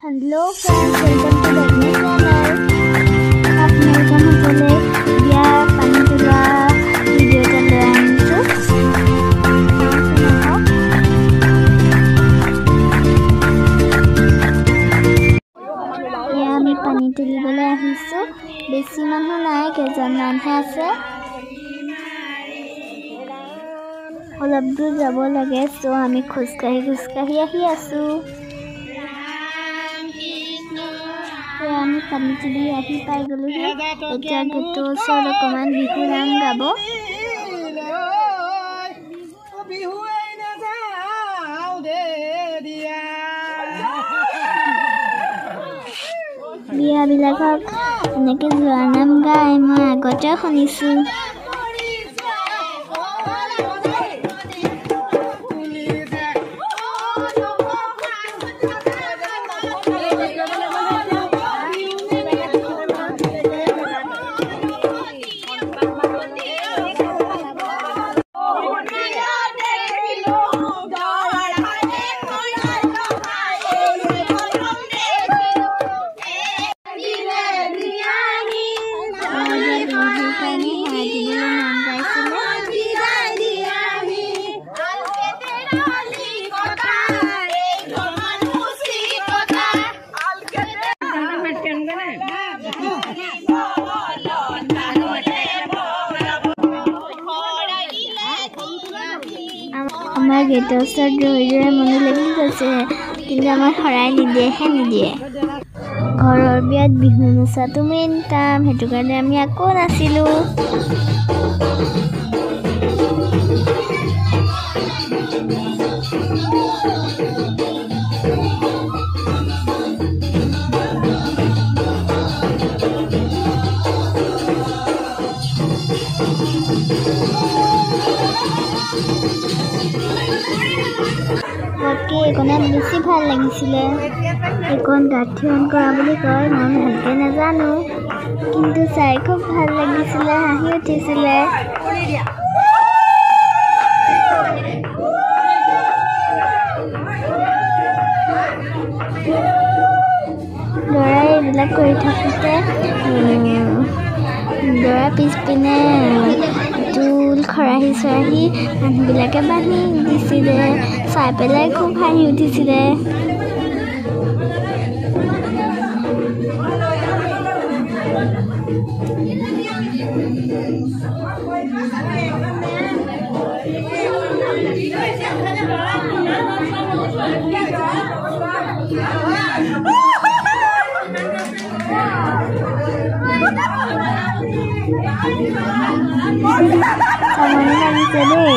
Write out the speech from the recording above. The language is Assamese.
Hello friends, welcome to the new channel. आपने कहाँ चले या पानी तुला वीडियो चले आनिছো या আমি পানী তুলিবলৈ আহিছো। বেছি মানুহ নাই, কেইজনমানহে আছে। অলপ দূৰ যাব লাগে, সো আমি খোজকাঢ়ি আহি আছো। আমি পানী তুলি আহি পাই গ'লোহি। এতিয়া গেটৰ ওচৰত অকণমান বিহু নাম গাব। বিয়াবিলাকত এনেকৈ যোৱা নাম গাই মই আগতে শুনিছোঁ। আমাৰ গেটৰ ওচৰত ৰৈ মনি লাগি গৈছে, কিন্তু আমাৰ শৰাই নিদিয়ে। ঘৰৰ বিয়াত বিহু নচাটো মেইন কাম, সেইটো কাৰণে আমি আকৌ নাছিলোঁ। এইকণত বেছি ভাল লাগিছিলে। এইকণ গাঁঠিয়ন কৰা বুলি কয়, মই ভালকৈ নাজানো, কিন্তু চাই খুব ভাল লাগিছিলে, হাঁহি উঠিছিলে। দৰাই এইবিলাক কৰি থাকোঁতে দৰা পিছপিনে জোল খৰাহী চৰাহী মানুহবিলাকে বান্ধি দিছিলে, চাই পেলাই খুব হাঁহি উঠিছিলে। চামনি লাগিছে দেই।